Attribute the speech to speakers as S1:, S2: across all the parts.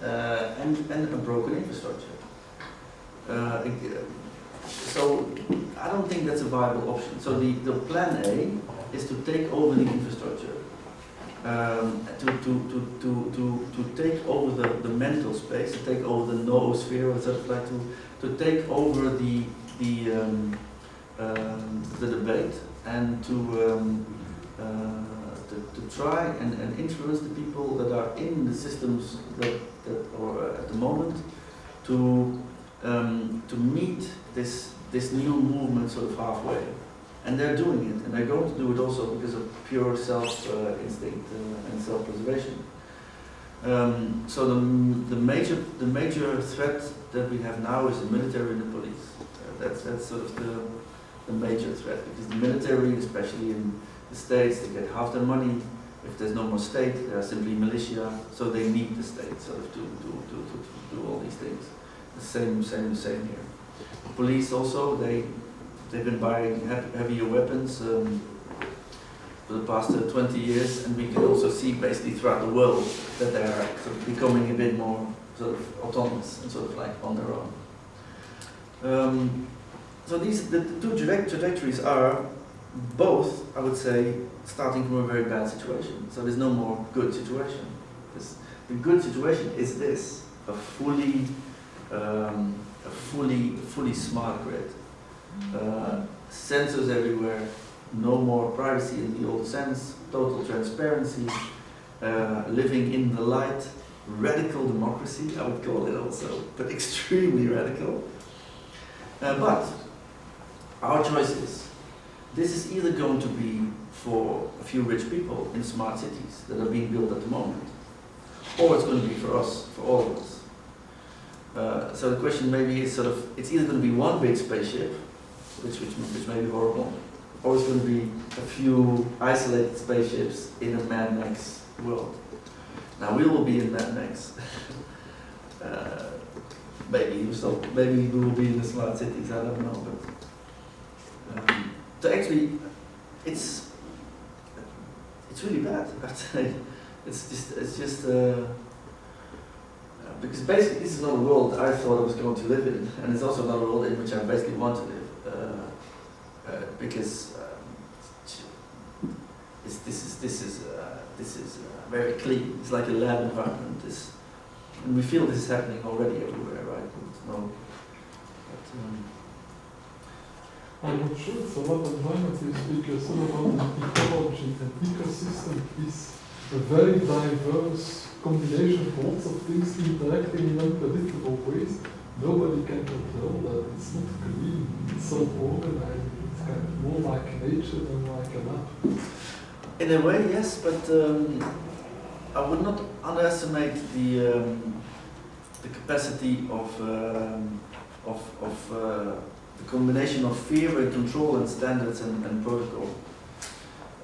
S1: and a broken infrastructure. So I don't think that's a viable option. So the plan A is to take over the infrastructure, to take over the mental space, to take over the noosphere, or sort of like to take over the debate, and to try and influence the people that are in the systems that or at the moment to meet this new movement sort of halfway. And they're doing it, and they're going to do it also because of pure self-instinct and self-preservation. So the major threat that we have now is the military and the police. That's sort of the major threat, because the military, especially in the States, they get half their money. If there's no more state, they are simply militia, so they need the state sort of to do all these things. The same here. The police also, they've been buying heavier weapons for the past 20 years, and we can also see basically throughout the world that they are sort of becoming a bit more sort of autonomous and sort of like on their own. So the two trajectories are both, I would say, starting from a very bad situation. So there's no more good situation. The good situation is this: a fully smart grid. Sensors everywhere, no more privacy in the old sense, total transparency, living in the light, radical democracy, I would call it also, but extremely radical. But our choice is, this is either going to be for a few rich people in smart cities that are being built at the moment, or it's going to be for us, for all of us. So the question maybe is sort of, it's either going to be one big spaceship, which may be horrible, or it's going to be a few isolated spaceships in a Mad Max world. Now we will be in Mad Max. Maybe we will be in the smart cities, I don't know. But so actually, it's really bad. I'd say it's just because basically this is not a world I thought I was going to live in, and it's also not a world in which I basically want to live. Because this is very clean. It's like a lab environment. And we feel this is happening already everywhere, right?
S2: I'm not sure it's a lot of environment you speak about the ecology and ecosystem is a very diverse combination of lots of things interacting in unpredictable ways. Nobody can control that. It's not clean, it's self-organized. It's kind of more like nature than like a lab.
S1: In a way, yes, but I would not underestimate the capacity of the combination of fear and control and standards and protocol.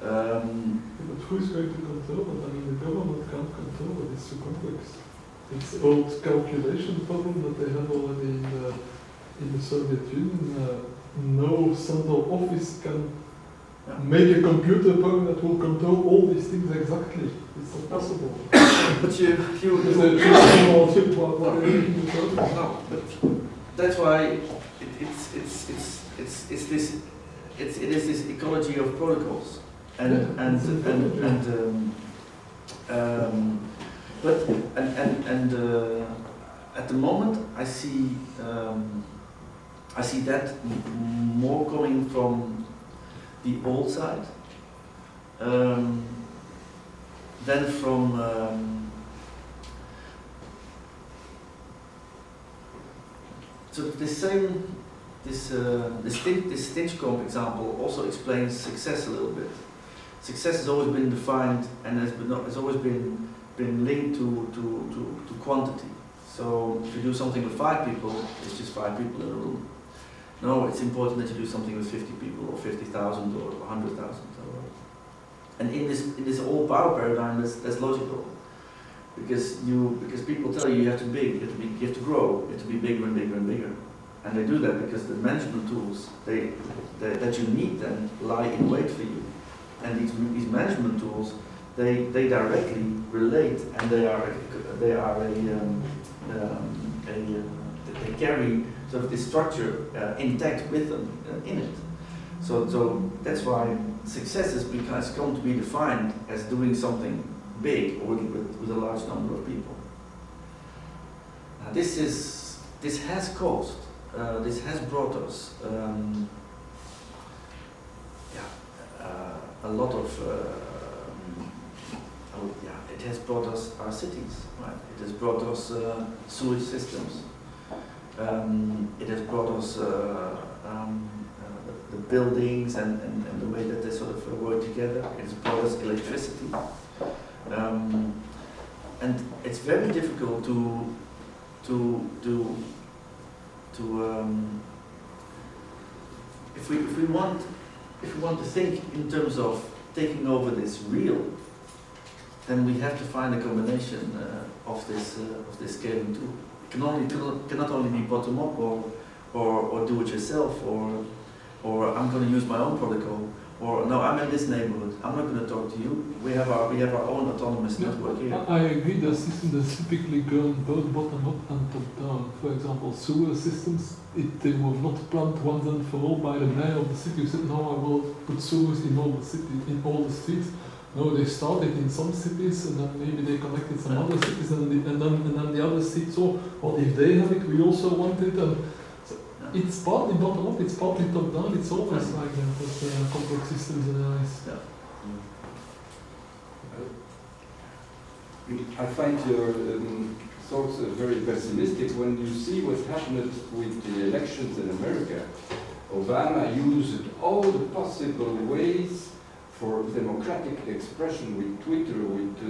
S2: But who's going to control it? I mean, the government can't control it. It's too complex. It's old calculation problem that they had already in the Soviet Union. No central office can make a computer program that will control all these things exactly. It's not possible.
S1: But no, but that's why it is this ecology of protocols and at the moment I see that more coming from the old side than from so this Stinchcomb example also explains success a little bit. Success has always been defined and has always been linked to quantity. So if you do something with 5 people, it's just 5 people in a room. No, it's important that you do something with 50 people or 50,000 or 100,000. And in this old power paradigm, that's logical, because people tell you have to grow, you have to be bigger and bigger and bigger, and they do that because the management tools that you need then lie in wait for you, and these management tools they directly relate, and they are they carry sort of this structure intact with them in it. So that's why success is come to be defined as doing something big or with a large number of people. Now this has caused, this has brought us a lot of, it has brought us our cities, right? It has brought us sewage systems. It has brought us the buildings and the way that they sort of work together. It has brought us electricity. And it's very difficult if we want to think in terms of taking over this real, then we have to find a combination of this scaling tool. It cannot only be bottom up or do it yourself or I'm going to use my own protocol, or no, I'm in this neighborhood, I'm not going to talk to you. We have our own autonomous network here.
S2: I agree that systems typically go both bottom up and top down. For example, sewer systems, they were not planned once and for all by the mayor of the city who said, no, I will put sewers in all the the streets. No, they started in some cities and then maybe they connected some other cities and then the other cities. So, well, if they have it, we also want it. And so it's partly bottom up, it's partly top down. It's always like that with complex systems analysis.
S3: I find your thoughts very pessimistic when you see what happened with the elections in America. Obama used all the possible ways for democratic expression with Twitter, with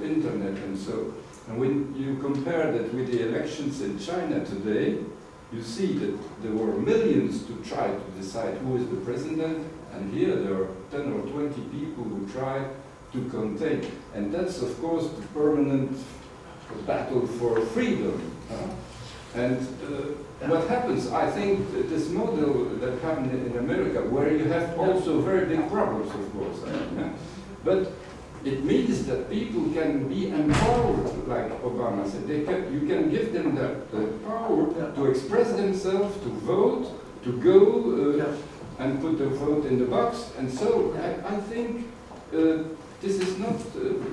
S3: internet and so. And when you compare that with the elections in China today, you see that there were millions to try to decide who is the president, and here there are 10 or 20 people who try to contain. And that's of course the permanent battle for freedom. And what happens, I think, this model that happened in America, where you have also very big problems, of course, but it means that people can be empowered, like Obama said. You can give them the power to express themselves, to vote, to go and put the vote in the box. And so I think this is not,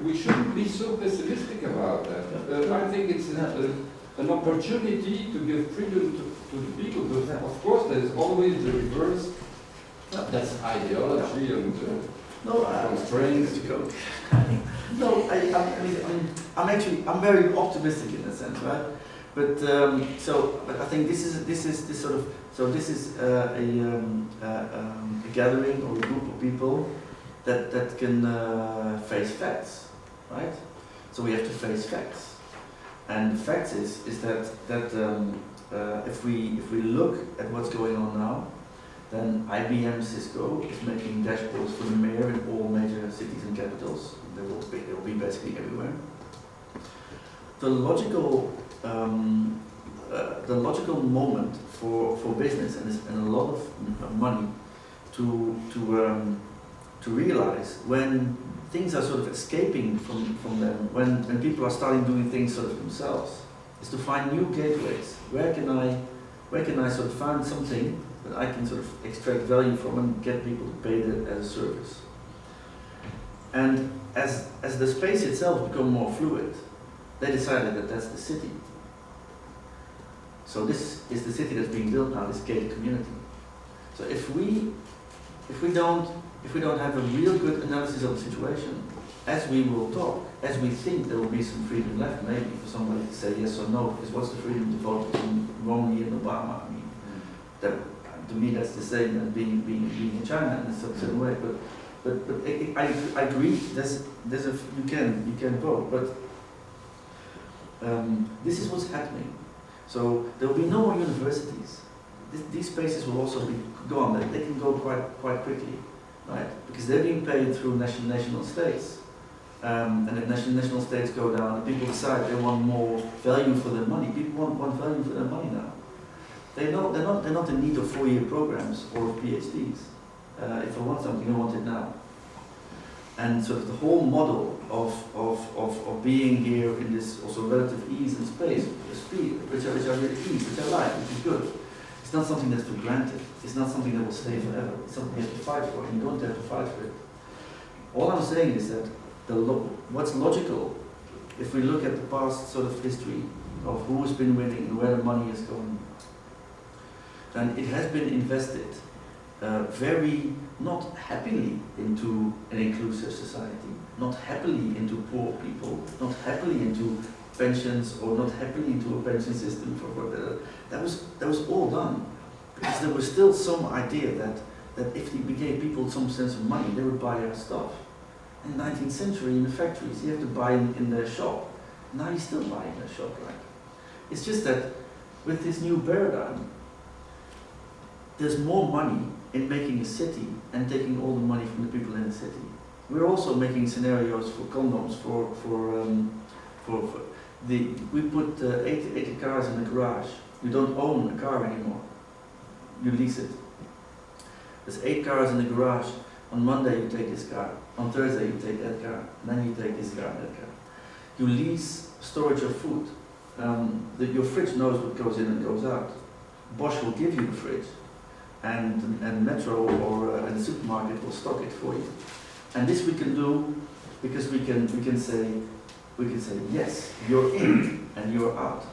S3: we shouldn't be so pessimistic about that. I think it's an opportunity to give freedom to the people, but of course there is always the reverse. That's ideology and constraints.
S1: No, I'm very optimistic in a sense, right? But but I think this is a gathering or a group of people that can face facts, right? So we have to face facts. And the fact is that if we look at what's going on now, then IBM Cisco is making dashboards for the mayor in all major cities and capitals. They will be basically everywhere. The logical moment for business and a lot of money to realize when things are sort of escaping from them, when people are starting doing things sort of themselves, is to find new gateways. Where can I sort of find something that I can sort of extract value from and get people to pay it as a service? And as the space itself become more fluid, they decided that that's the city. So this is the city that's being built now, this gated community. So if we don't have a real good analysis of the situation, as we will talk, as we think there will be some freedom left, maybe for somebody to say yes or no, because what's the freedom to vote between Romney and Obama? I mean, that, to me that's the same as being in China in a certain way. But I agree. You can vote, but this is what's happening. So there will be no more universities. These spaces will also be gone. They can go quite quickly. Right? Because they're being paid through national states. And if national states go down, and people decide they want more value for their money. People want value for their money now. They're not in need of 4-year programs or PhDs. If I want something, I want it now. And sort of the whole model of being here in this also relative ease and space, speed, which are really pleased, which I like, which is good. It's not something that's for granted. It's not something that will stay forever. It's something you have to fight for, and you don't have to fight for it. All I'm saying is that what's logical, if we look at the past sort of history of who's been winning and where the money is going, then it has been invested very not happily into an inclusive society, not happily into poor people, not happily into pensions, or not happily into a pension system that was all done because there was still some idea that if we gave people some sense of money, they would buy our stuff. In the 19th century, in the factories, you have to buy in their shop. Now you still buy in their shop, right? It's just that with this new paradigm, there's more money in making a city and taking all the money from the people in the city. We're also making scenarios for condoms we put 80 cars in the garage. You don't own a car anymore. You lease it. There's 8 cars in the garage. On Monday you take this car. On Thursday you take that car. And then you take this car and that car. You lease storage of food. Your fridge knows what goes in and goes out. Bosch will give you the fridge. And Metro or the supermarket will stock it for you. And this we can do because we can say yes, you're in and you're out.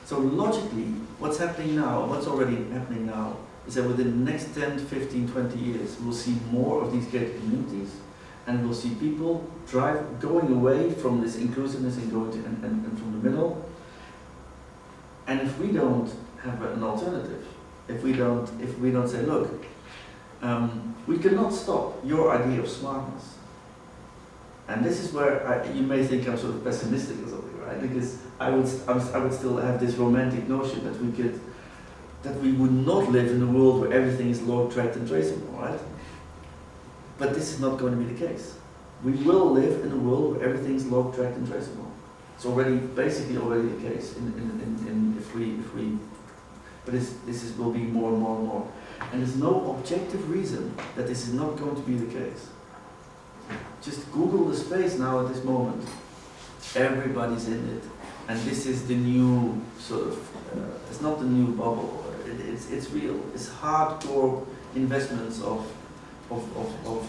S1: So logically, what's happening now, what's already happening now, is that within the next 10, 15, 20 years, we'll see more of these gated communities, and we'll see people going away from this inclusiveness and going to and from the middle. And if we don't have an alternative, if we don't say, look, we cannot stop your idea of smartness. And this is where you may think I'm sort of pessimistic or something, right? Because I would still have this romantic notion that we would not live in a world where everything is log tracked and traceable, right? But this is not going to be the case. We will live in a world where everything is log tracked and traceable. It's basically already the case. But this will be more and more and more. And there's no objective reason that this is not going to be the case. Just Google the space now at this moment. Everybody's in it. And this is the new sort of, it's not the new bubble. It's real. It's hardcore investments of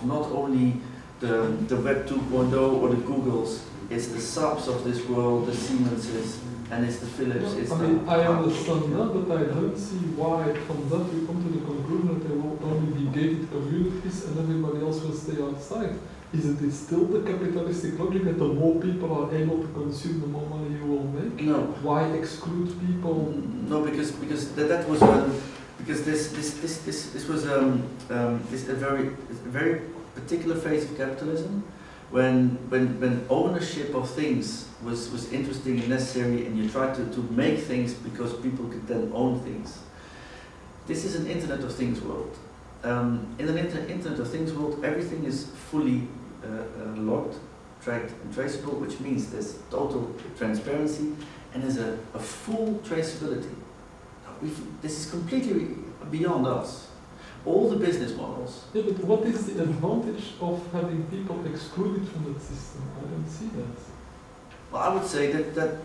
S1: not only the Web 2.0 or the Googles, it's the subs of this world, the Siemenses, and it's the Philips.
S2: I understand that, but I don't see why from that we come to the conclusion that there will only be gated communities and everybody else will stay outside. Is it still the capitalistic logic that the more people are able to consume, the more money you will make?
S1: No.
S2: Why exclude people?
S1: No, because that was because this was a very particular phase of capitalism when ownership of things was interesting and necessary, and you tried to make things because people could then own things. This is an Internet of Things world. In an Internet of Things world, everything is fully logged, tracked and traceable, which means there's total transparency and there's a full traceability. This is completely beyond us. All the business models.
S2: Yeah, but what is the advantage of having people excluded from that system? I don't see that.
S1: Well, I would say that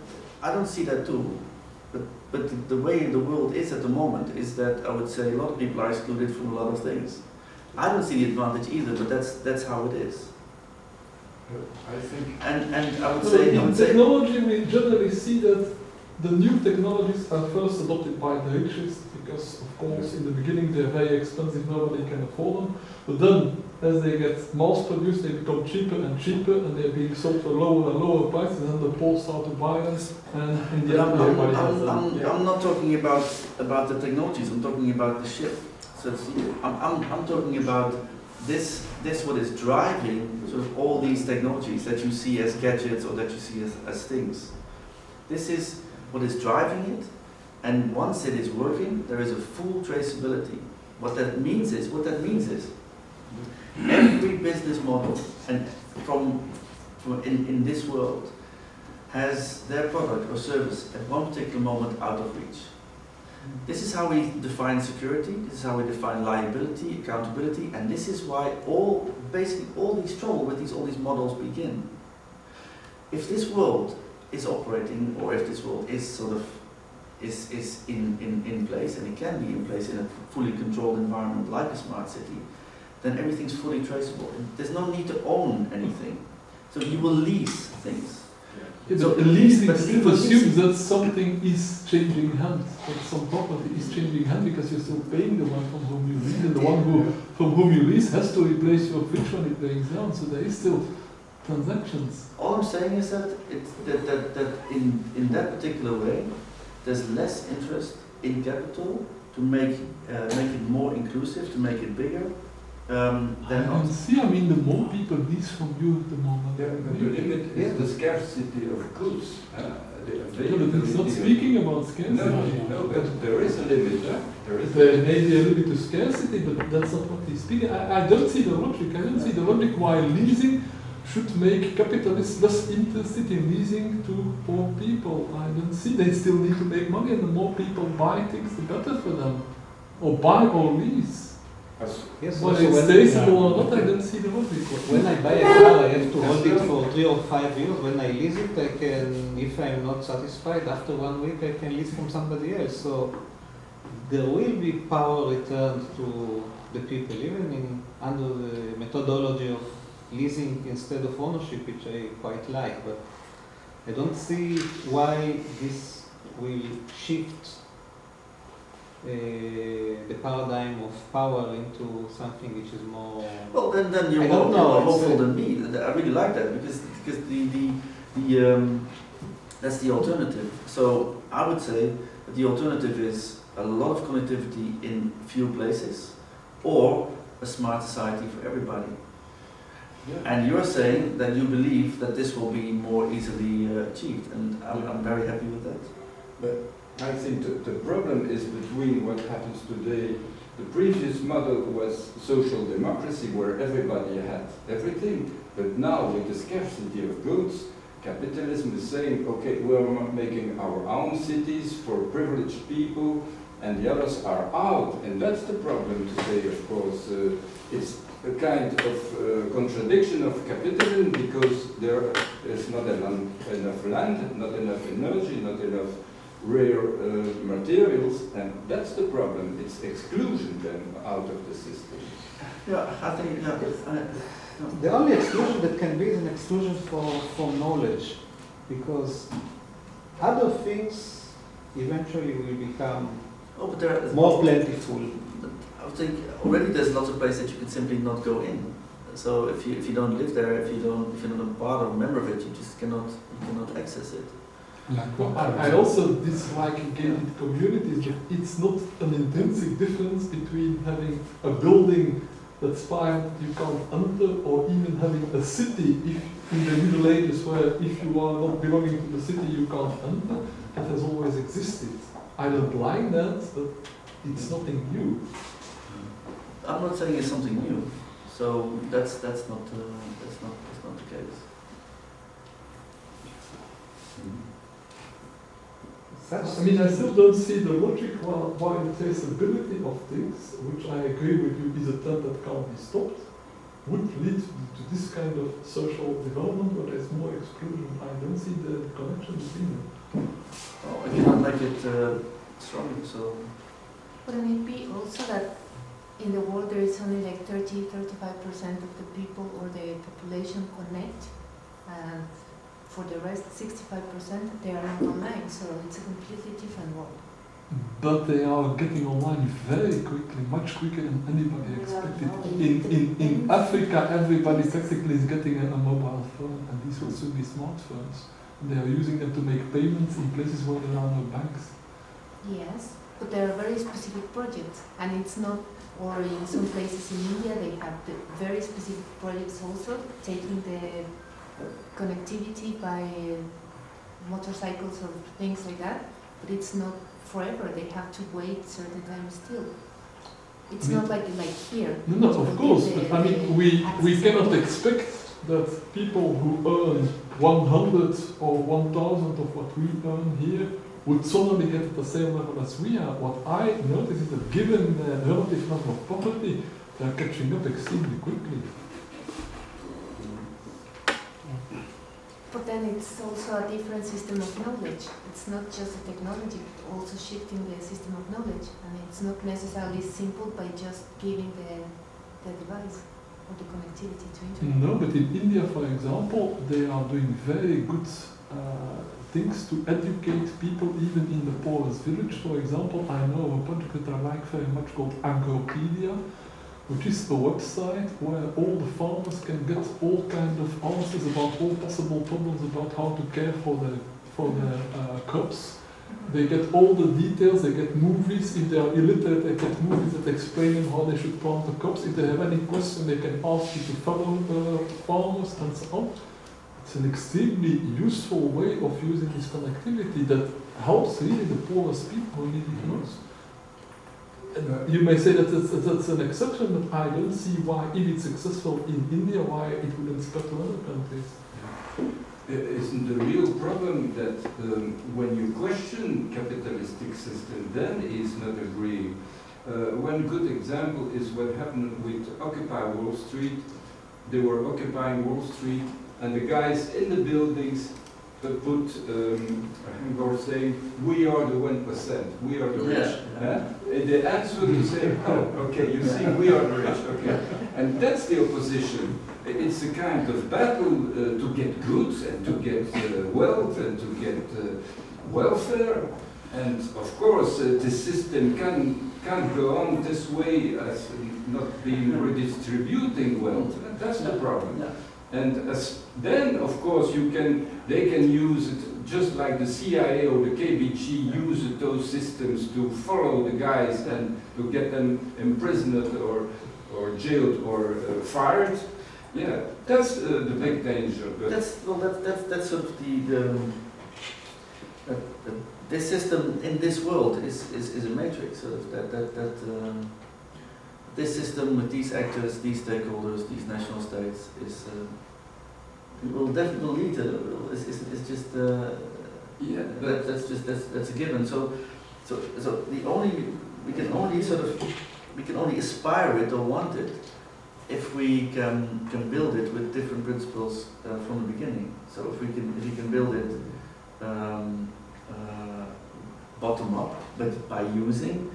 S1: I don't see that too. But the way the world is at the moment is that I would say a lot of people are excluded from a lot of things. I don't see the advantage either, but that's how it is.
S3: I think.
S1: And I would
S2: No,
S1: say
S2: in technology we generally see that the new technologies are first adopted by the richest because, of course, in the beginning they're very expensive, nobody can afford them. But then, as they get mass produced, they become cheaper and cheaper, and they're being sold for lower and lower prices, and then the poor start to buy them, and in the end everybody has them.
S1: I'm not talking about the technologies. I'm talking about the shift. So I'm talking about this what is driving sort of all these technologies that you see as gadgets or that you see as things. This is what is driving it, and once it is working, there is a full traceability. What that means is every business model and in this world has their product or service at one particular moment out of reach. This is how we define security, this is how we define liability, accountability, and this is why basically all these trouble with all these models begin. If this world is operating, or if this world is sort of is in place, and it can be in place in a fully controlled environment like a smart city, then everything's fully traceable. There's no need to own anything. So you will lease things.
S2: Yeah,
S1: So
S2: but leasing
S1: but
S2: still
S1: for
S2: assumes that something is changing hands, that some property is changing hands because you're still paying the one from whom you lease, and the one from whom you lease has to replace your fridge when it breaks down, so there is still transactions.
S1: All I'm saying is that in that particular way, there's less interest in capital to make it more inclusive, to make it bigger.
S2: I don't see, I mean, the more people lease from you, the more money.
S3: Yeah, but the limit is the scarcity of goods.
S2: It's not speaking about scarcity.
S3: No, but there is a limit.
S2: There may be a limit to scarcity, but that's not what he's speaking. I don't see the logic. I don't see the logic why leasing should make capitalists less interested in leasing to poor people. I don't see. They still need to make money, and the more people buy things, the better for them. Or buy or lease.
S4: Yes,
S2: Whether it's traceable or not, I don't see the logic.
S4: When I buy a car, I have to hold it for 3 or 5 years. When I lease it, I can, if I'm not satisfied, after 1 week, I can lease from somebody else. So there will be power returned to the people, even under the methodology of leasing instead of ownership, which I quite like. But I don't see why this will shift the paradigm of power into something which is more.
S1: Well, then you're
S4: I don't
S1: more
S4: know,
S1: hopeful than me. I really like that because that's the alternative. So I would say that the alternative is a lot of connectivity in few places, or a smart society for everybody.
S3: Yeah.
S1: And you're saying that you believe that this will be more easily achieved, and I'm very happy with that.
S3: But I think the problem is between what happens today. The previous model was social democracy where everybody had everything, but now with the scarcity of goods, capitalism is saying, okay, we're making our own cities for privileged people and the others are out. And that's the problem today, of course. It's a kind of contradiction of capitalism because there is not enough land, not enough energy, not enough rare materials, and that's the problem. It's exclusion then out of the system.
S1: Yeah, I think,
S4: The only exclusion that can be is an exclusion from knowledge, because other things eventually will become more plentiful.
S1: I think already there's lots of places that you can simply not go in. So if you don't live there, if you're not a part or a member of it, you just cannot access it.
S2: I also dislike gated communities, but it's not an intrinsic difference between having a building that's fine that you can't enter, or even having a city in the Middle Ages where if you are not belonging to the city you can't enter. That has always existed. I don't like that, but it's nothing new.
S1: I'm not saying it's something new, so that's not the case.
S2: I mean, I still don't see the logic why the traceability of things, which I agree with you is a trend that can't be stopped, would lead to this kind of social development where there's more exclusion. I don't see the connection between them.
S1: Oh, I cannot make it strong, so.
S5: Wouldn't it be also that in the world there is only like 30-35% of the people or the population connect, and for the rest, 65%, they are not online, so it's a completely different world.
S2: But they are getting online very quickly, much quicker than anybody expected. In Africa, everybody practically is getting a mobile phone, and these will soon be smartphones. They are using them to make payments in places where there are no banks.
S5: Yes, but there are very specific projects, and it's not, or in some places in India, they have the very specific projects also, taking the connectivity by motorcycles or things like that, but it's not forever. They have to wait certain time still. It's not like here.
S2: No, of course, but I mean, we cannot expect that people who earn 100 or 1,000 of what we earn here would suddenly get at the same level as we are. What I notice is that given the relative level of poverty, they are catching up extremely quickly.
S5: But then it's also a different system of knowledge. It's not just a technology, but also shifting the system of knowledge. And it's not necessarily simple by just giving the device or the connectivity to internet.
S2: No, but in India, for example, they are doing very good things to educate people even in the poorest village. For example, I know of a project that I like very much called Agropedia, which is a website where all the farmers can get all kind of answers about all possible problems about how to care for their crops. They get all the details, they get movies. If they are illiterate, they get movies that explain them how they should plant the crops. If they have any question, they can ask you to follow the farmers and so on. It's an extremely useful way of using this connectivity that helps really the poorest people who need it most. You may say that that's an exception, but I don't see why, if it's successful in India, why it wouldn't spread to other countries.
S3: Isn't the real problem that when you question capitalistic system, then is not agreeing? One good example is what happened with Occupy Wall Street. They were occupying Wall Street, and the guys in the buildings put a handboard saying, "We are the 1%, we are the rich." And they answer to say, "Oh, okay, you see, we are the rich, okay." And that's the opposition. It's a kind of battle to get goods and to get wealth and to get welfare. And of course, this system can't go on this way as not being redistributing wealth. That's the problem. And then, of course, they can use it just like the CIA or the KBG used those systems to follow the guys and to get them imprisoned or jailed or fired. Yeah, that's the big danger. But
S1: That's sort of this system in this world is a matrix. Sort of this system with these actors, these stakeholders, these national states will definitely lead to it's just
S3: yeah,
S1: that's a given. So we can only aspire it or want it if we can build it with different principles from the beginning. So if we can build it bottom up, but by using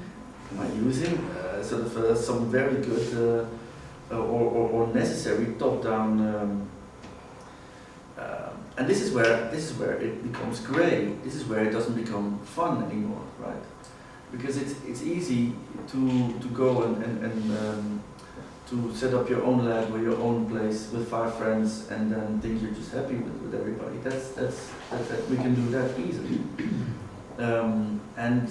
S1: sort of some very good or necessary top-down, and this is where it becomes grey. This is where it doesn't become fun anymore, right? Because it's easy to go and to set up your own lab or your own place with 5 friends and then think you're just happy with everybody. That's we can do that easily, and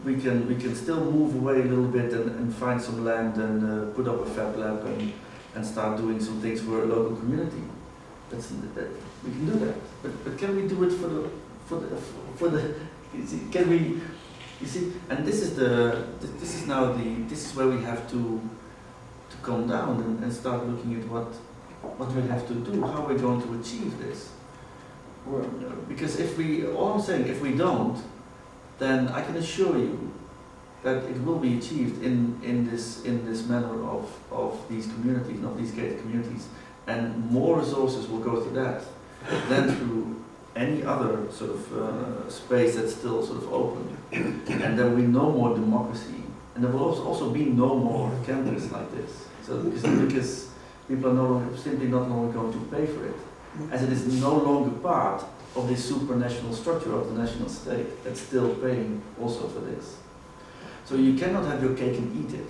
S1: we can still move away a little bit and find some land and put up a fab lab and start doing some things for a local community. We can do that, but can we do it for the can we? You see, and this is where we have to calm down and start looking at what we have to do, how we're going to achieve this.
S3: well,
S1: Because if we don't, then I can assure you that it will be achieved in this manner of these communities, of these gated communities, and more resources will go to that than through any other sort of space that's still sort of open. And there will be no more democracy, and there will also be no more campus like this. So because people are simply not longer going to pay for it, as it is no longer part of this supranational structure of the national state that's still paying also for this. So you cannot have your cake and eat it.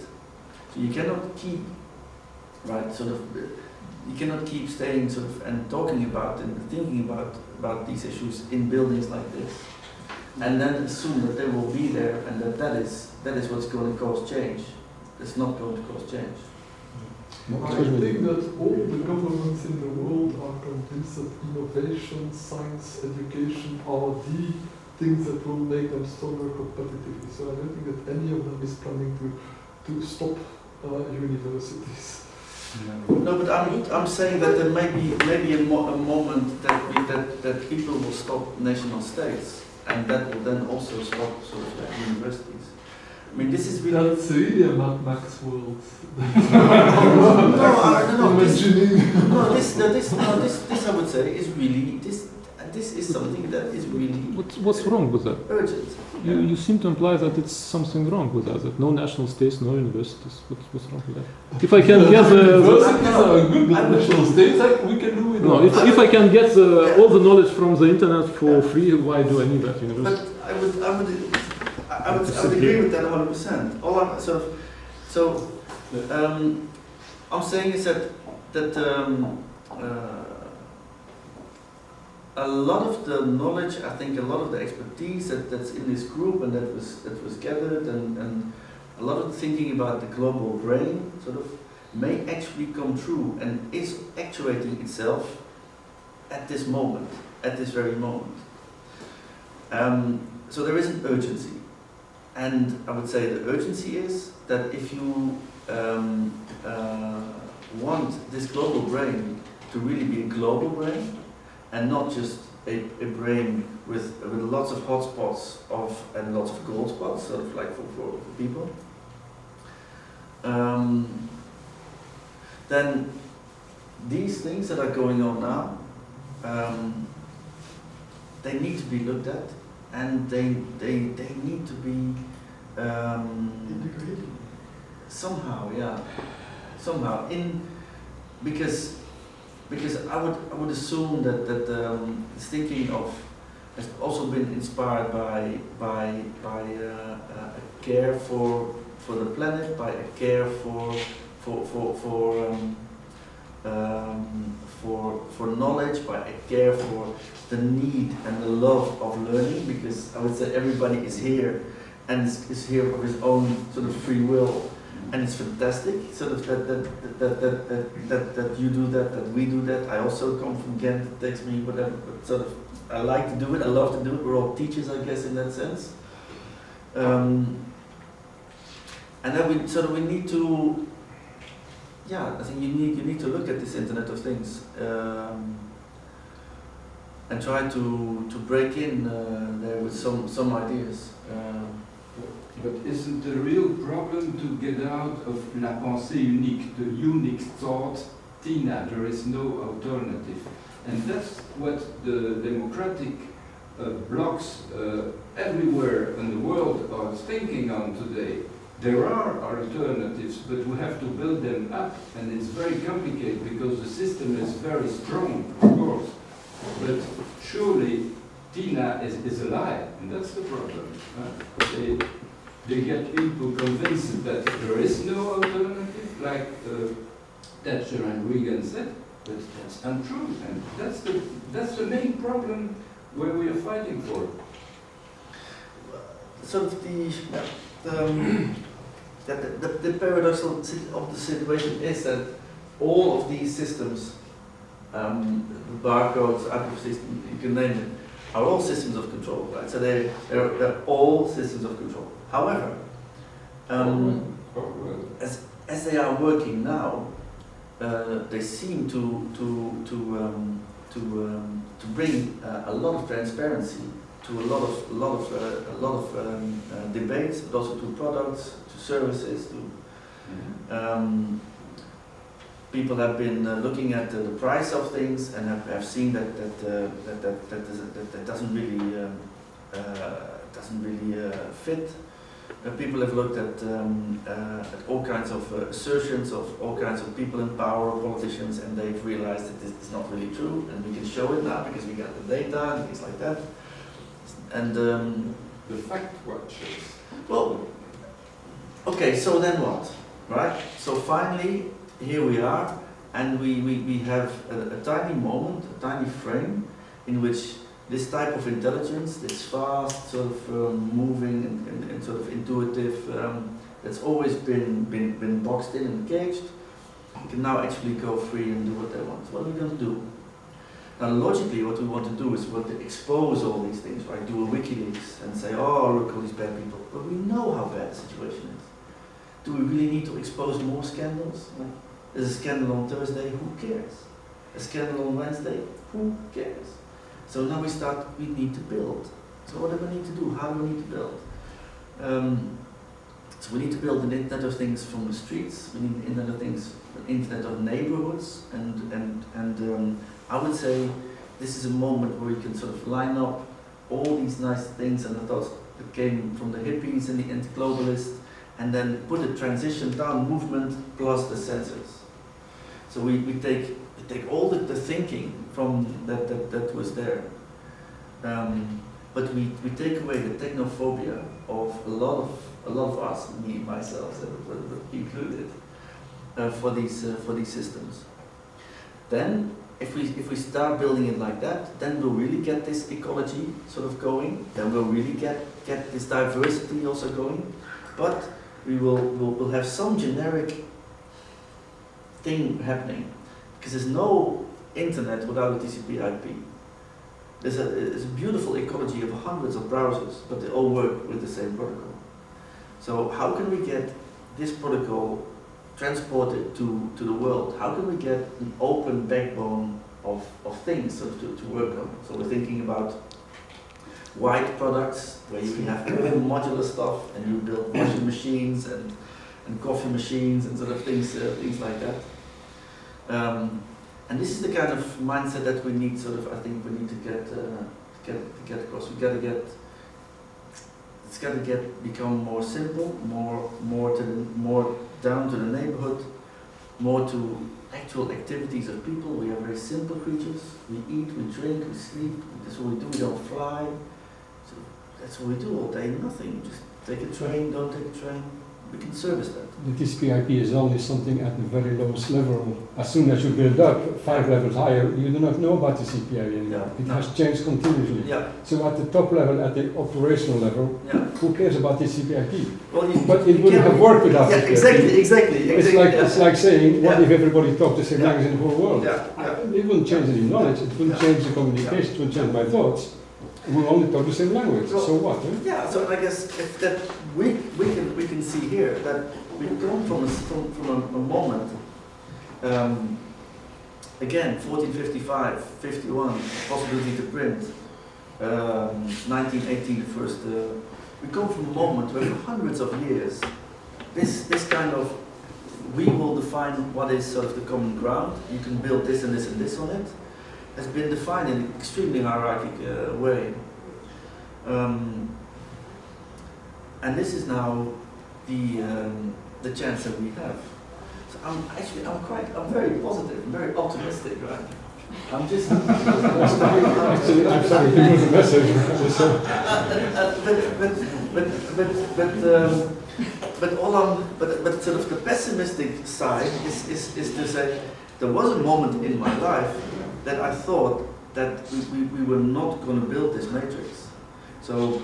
S1: So you cannot keep, you cannot keep staying sort of and talking about and thinking about these issues in buildings like this, and then assume that they will be there and that is what's going to cause change. It's not going to cause change.
S2: I think that all the governments in the world are convinced that innovation, science, education are the things that will make them stronger competitively. So I don't think that any of them is planning to stop universities.
S1: No, but I'm saying that there may be a moment that people will stop national states, and that will then also stop sort of universities. I mean, this is really...
S2: That's really a Mad Max world.
S1: This I would say is really this. And this is something that is really
S6: What's wrong with that?
S1: urgent.
S6: You seem to imply that it's something wrong with that no national states, no universities. What's wrong with that? If I can get
S2: Universities are good national states, we can do it.
S6: no, if I can get all the knowledge from the internet for free, why do I need that university?
S1: But I would agree with that 100%. All I'm sort of, so I'm saying is that a lot of the knowledge, I think a lot of the expertise that's in this group and that was gathered, and a lot of the thinking about the global brain sort of may actually come true and is actuating itself at this moment, at this very moment. So there is an urgency, and I would say the urgency is that if you want this global brain to really be a global brain, and not just a brain with lots of hotspots and lots of gold spots, sort of like for people, then these things that are going on now, they need to be looked at, and they need to be
S2: Integrated.
S1: somehow, because I would assume that this thinking has also been inspired by a care for the planet, by a care for knowledge, by a care for the need and the love of learning. Because I would say everybody is here and is here of his own sort of free will. And it's fantastic, sort of that you do that we do that. I also come from Ghent, it takes me whatever, but sort of I like to do it, I love to do it. We're all teachers, I guess, in that sense. And then we need to, I think you need to look at this Internet of Things and try to break in there with some ideas.
S3: But isn't the real problem to get out of la pensée unique, the unique thought, Tina, there is no alternative? And that's what the democratic blocs everywhere in the world are thinking on today. There are alternatives, but we have to build them up, and it's very complicated because the system is very strong, of course. But surely Tina is a lie, and that's the problem. They get people convinced that there is no alternative, like Thatcher and Reagan said, but that's untrue, and that's the main problem where we are fighting for.
S1: So the paradox of the situation is that all of these systems, the barcodes, active system, you can name it, are all systems of control, right? So they're all systems of control. However, as they are working now, they seem to bring a lot of transparency to a lot of debates, but also to products, to services. People have been looking at the price of things and have seen that doesn't really fit. People have looked at all kinds of assertions of all kinds of people in power, politicians, and they've realized that this is not really true, and we can show it now because we got the data and things like that. And
S3: the fact watchers.
S1: Well, okay, so then what, right? So finally, here we are, and we have a tiny moment, a tiny frame, in which this type of intelligence, this fast, sort of moving and sort of intuitive, that's always been boxed in and caged, can now actually go free and do what they want. So what are we going to do? Now logically what we want to do is we want to expose all these things, right? Do a WikiLeaks and say, oh look, all these bad people. But we know how bad the situation is. Do we really need to expose more scandals? Like, there's a scandal on Thursday, who cares? A scandal on Wednesday, who cares? So now we need to build. So what do we need to do? How do we need to build? So we need to build an Internet of Things from the streets. We need an Internet of Things, an Internet of neighborhoods, and I would say this is a moment where you can sort of line up all these nice things and the thoughts that came from the hippies and the anti-globalists, and then put a transition down movement plus the sensors. So we take all the thinking from that was there, but we take away the technophobia of a lot of us, me myself included, for these systems. Then if we start building it like that, then we'll really get this ecology sort of going. Then we'll really get this diversity also going. But we'll have some generic thing happening, because there's no internet without a TCP/IP. There's a beautiful ecology of hundreds of browsers, but they all work with the same protocol. So how can we get this protocol transported to the world? How can we get an open backbone of things sort of to work on? So we're thinking about white products, where you can have modular stuff, and you build washing machines and coffee machines and sort of things like that. And this is the kind of mindset that we need. Sort of, I think we need to get across. It's got to become more simple, more down to the neighborhood, more to actual activities of people. We are very simple creatures. We eat, we drink, we sleep. That's what we do. We don't fly. So that's what we do all day. Nothing. Just take a train. Don't take a train. We can service that.
S7: The TCP/IP is only something at the very lowest level. As soon as you build up 5 levels higher, you do not know about the CPI anymore. It has changed continuously.
S1: Yeah.
S7: So at the top level, at the operational level, who cares about the TCP/IP?
S1: Well,
S7: but it wouldn't have worked without TCP/IP.
S1: Exactly.
S7: It's like saying, what if everybody talked the same language in the whole world? It wouldn't change any knowledge. It wouldn't change the communication. It wouldn't change my thoughts. We only talk the same language. So what? Eh?
S1: Yeah. So I guess if that we can see here that we come from a moment. Again, 1455, 51, possibility to print. 1918, the first. We come from a moment where for hundreds of years, this kind of, we will define what is sort of the common ground. You can build this and this and this on it. Has been defined in an extremely hierarchical way. And this is now the chance that we have. So I'm very positive, I'm very optimistic, right? I'm just.
S7: Actually, I'm sorry to use the message.
S1: But sort of the pessimistic side is to say there was a moment in my life that I thought that we were not going to build this matrix. So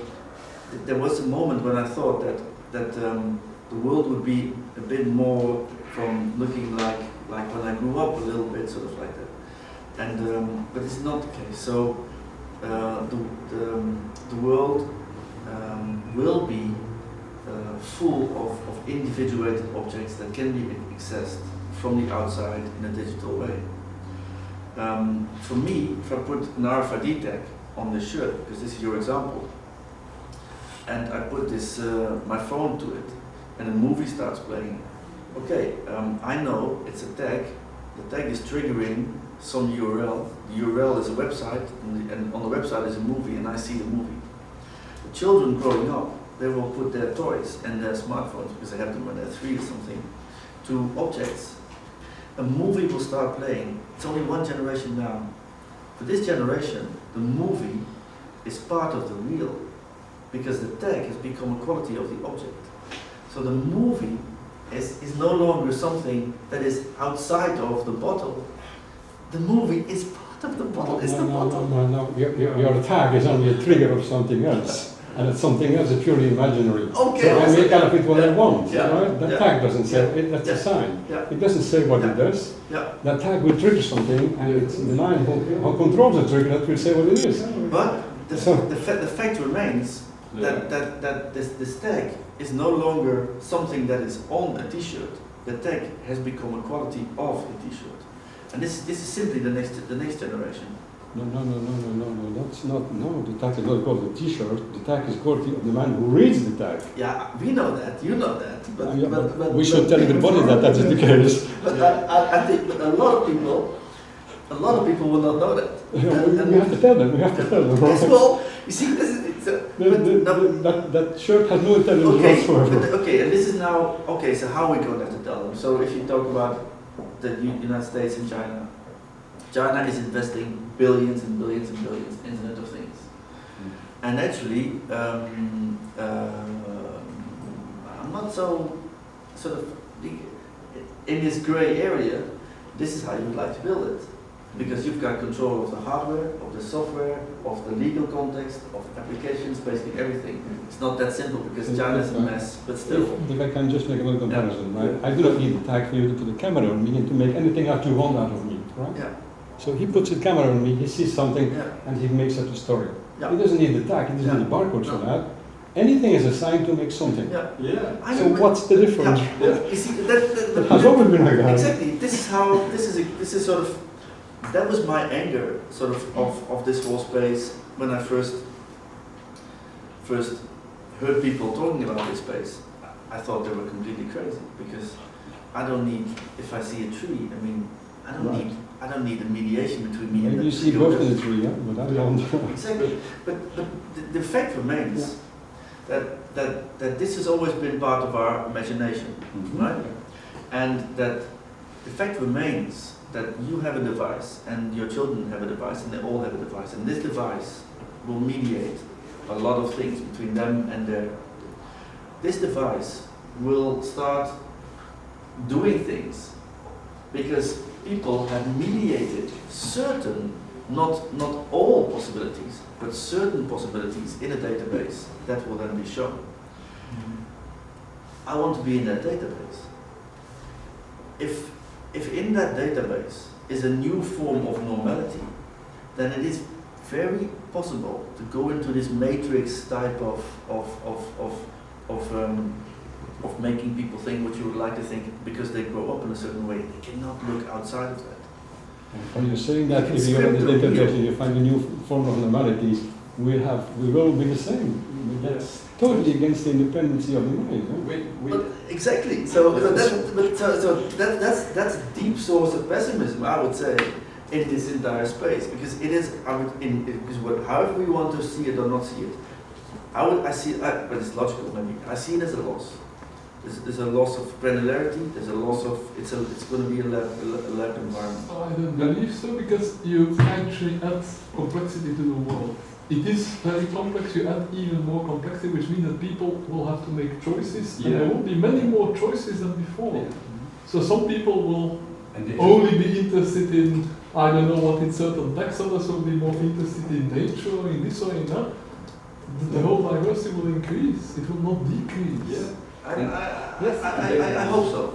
S1: there was a moment when I thought that the world would be a bit more from looking like when I grew up a little bit, sort of like that. And but it's not the case. So the world will be full of individuated objects that can be accessed from the outside in a digital way. For me, if I put an RFID tag on this shirt, because this is your example, and I put this my phone to it, and a movie starts playing, okay, I know it's a tag. The tag is triggering some URL. The URL is a website, and on the website is a movie, and I see the movie. The children growing up, they will put their toys and their smartphones, because they have them when they're 3 or something, to objects. A movie will start playing. It's only one generation down. For this generation, the movie is part of the real, because the tag has become a quality of the object. So the movie is no longer something that is outside of the bottle. The movie is part of the bottle. It's the bottle.
S7: No. Your tag is only a trigger of something else. And it's something else is purely imaginary.
S1: Okay.
S7: So I make out of it what I want.
S1: Yeah.
S7: Right? The tag doesn't say it, that's a sign.
S1: Yeah.
S7: It doesn't say what it does.
S1: Yeah.
S7: That tag will trigger something, and it's the line who controls the trigger that will say what it is.
S1: But the fact remains that this tag is no longer something that is on a t-shirt. The tag has become a quality of a t-shirt. And this is simply the next generation.
S7: No, that's not, no, the tag is not called a t-shirt, the tag is quality of the man who reads the tag.
S1: Yeah, we know that, you know that. But
S7: we should tell everybody that is the case.
S1: But I think a lot of people A lot of people will not know that.
S7: We have to tell them. We have to tell them.
S1: Yes, well, you see, this is
S7: That shirt has no intelligence whatsoever.
S1: Okay, and this is now okay. So how are we going to have to tell them? So if you talk about the United States and China, China is investing billions and billions and billions in Internet of Things, and actually, I'm not so sort of in this grey area. This is how you would like to build it. Because you've got control of the hardware, of the software, of the legal context, of applications, basically everything. It's not that simple because China is a mess, but still.
S7: If I can just make another comparison, right? I do not need a tag for you to put a camera on me and to make anything out you want out of me, right?
S1: Yeah.
S7: So he puts a camera on me, he sees something, and he makes up a story.
S1: Yeah.
S7: He doesn't need the tag, he doesn't need the barcode for that. Anything is assigned to make something.
S3: Yeah.
S7: So what's the difference?
S1: You see,
S7: It has always been like that.
S1: Exactly. This is how. This is sort of. That was my anger, sort of this whole space when I first heard people talking about this space. I thought they were completely crazy because I don't need. If I see a tree, I mean, I don't need a mediation between me and
S7: Maybe
S1: the
S7: you see both in the tree, yeah, but I don't.
S1: Exactly. But the fact remains that this has always been part of our imagination, right? And that the fact remains that you have a device and your children have a device and they all have a device, and this device will mediate a lot of things between them and this device will start doing things because people have mediated certain, not all possibilities, but certain possibilities in a database that will then be shown. I want to be in that database. If in that database is a new form of normality, then it is very possible to go into this matrix type of making people think what you would like to think because they grow up in a certain way. They cannot look outside of that.
S7: Are you saying that if you are in the database and you find a new form of normality, we will be the same? That's totally against the independency of the mind.
S1: But exactly. So that's a deep source of pessimism, I would say, in this entire space, because it is. However we want to see it or not see it, I see it, but it's logical maybe. I see it as a loss. There's a loss of granularity. There's a loss of it's going to be a lab environment.
S2: I don't believe so, because you actually add complexity to the world. It is very complex, you add even more complexity, which means that people will have to make choices, and there will be many more choices than before. So some people will only be interested in, I don't know what in certain texts, others will be more interested in nature, or in this or in that. The whole diversity will increase, it will not decrease.
S1: I hope so.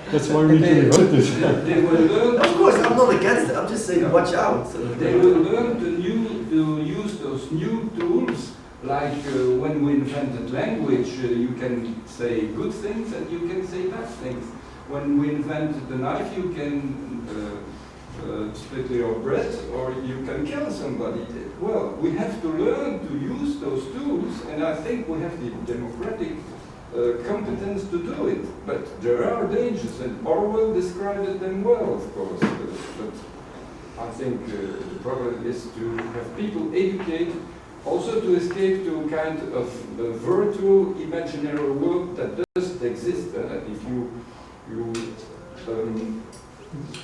S7: That's why we need to develop this.
S3: They will learn.
S1: Of course, I'm not against it. I'm just saying, watch out.
S3: They will learn to use those new tools. Like when we invented language, you can say good things and you can say bad things. When we invented the knife, you can split your bread or you can kill somebody. Well, we have to learn to use those tools, and I think we have the democratic competence to do it. But there are dangers, and Orwell described them well, of course. But I think the problem is to have people educated, also to escape to a kind of virtual imaginary world that doesn't exist. And if you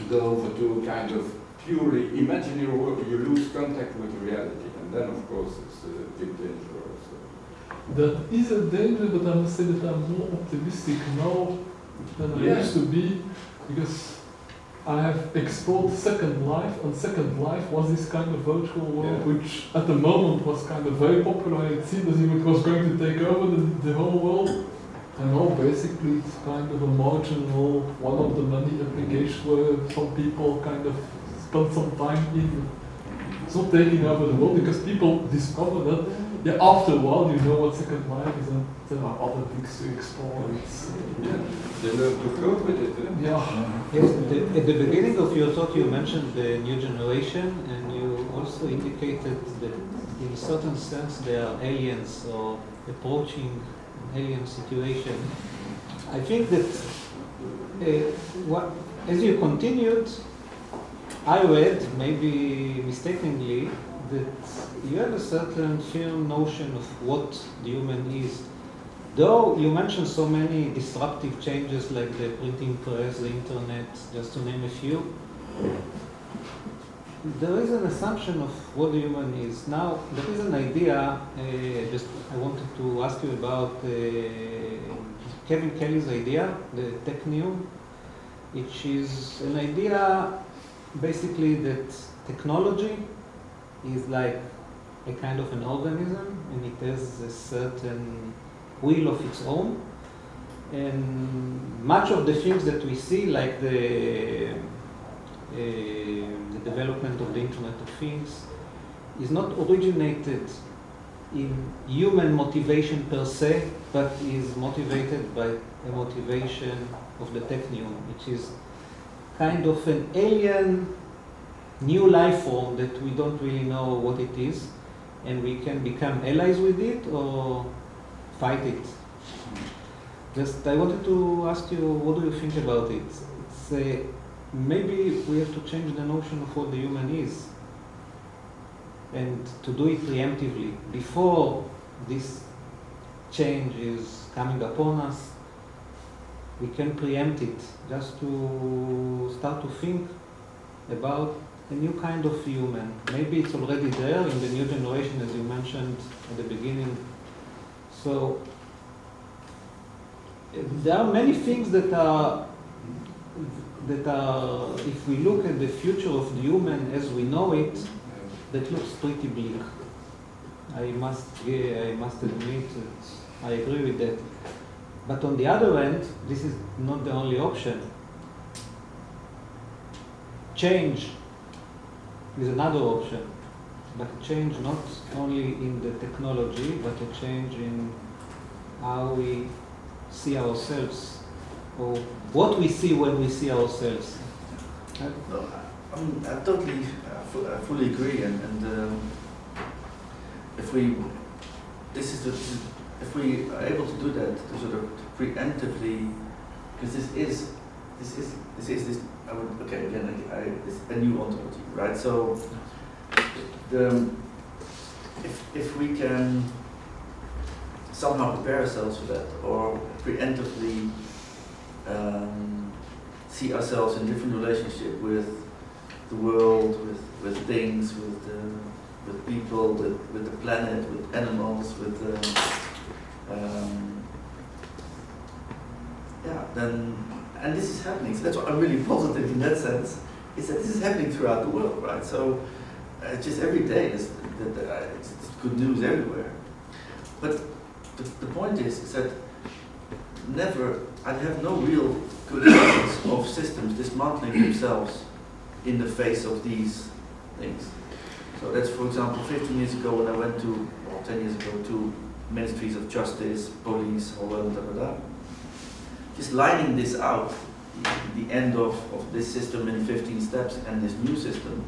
S3: go over to a kind of purely imaginary world, you lose contact with reality, and then of course it's a big danger also.
S2: That is a danger, but I must say that I'm more optimistic now than I used to be, because I have explored Second Life, and Second Life was this kind of virtual world which at the moment was kind of very popular. It seemed as if it was going to take over the whole world. And now basically it's kind of a marginal, one of the many applications where some people kind of spend some time in. It's not taking over the world, because people discover that after a while you know what Second Life is, and there are other things to explore.
S3: They learn to cope with it.
S4: Yes, at the beginning of your talk you mentioned the new generation, and you also indicated that in a certain sense they are aliens or approaching alien situation. I think that as you continued, I read, maybe mistakenly, that you have a certain firm notion of what the human is. Though you mentioned so many disruptive changes like the printing press, the internet, just to name a few, there is an assumption of what the human is. Now, there is an idea, I wanted to ask you about Kevin Kelly's idea, the technium, which is an idea basically that technology is like a kind of an organism and it has a certain will of its own. And much of the things that we see, like the development of the Internet of Things, is not originated in human motivation per se, but is motivated by a motivation of the technium, which is kind of an alien new life form that we don't really know what it is, and we can become allies with it or fight it. Just, I wanted to ask you, what do you think about it? It's, maybe we have to change the notion of what the human is, and to do it preemptively, before this change is coming upon us. We can preempt it, just to start to think about a new kind of human. Maybe it's already there in the new generation, as you mentioned at the beginning. So there are many things that are, if we look at the future of the human as we know it, that looks pretty bleak. I must admit that I agree with that. But on the other hand, this is not the only option. Change is another option, but a change not only in the technology, but a change in how we see ourselves, or what we see when we see ourselves.
S1: No, I totally, fully agree, and if we are able to do that, to sort of preemptively, because this is I would, okay, again, it's a new ontology, right? So, if we can somehow prepare ourselves for that, or preemptively see ourselves in different relationship with the world, with things, with people, with the planet, with animals, with then, and this is happening. So that's why I'm really positive in that sense. Is that this is happening throughout the world, right? So just every day it's good news everywhere. But the point is that I have no real good evidence of systems dismantling themselves in the face of these things. So that's, for example, 15 years ago when I went to, or 10 years ago, to ministries of justice, police, all that, just lining this out, the end of this system in 15 steps and this new system.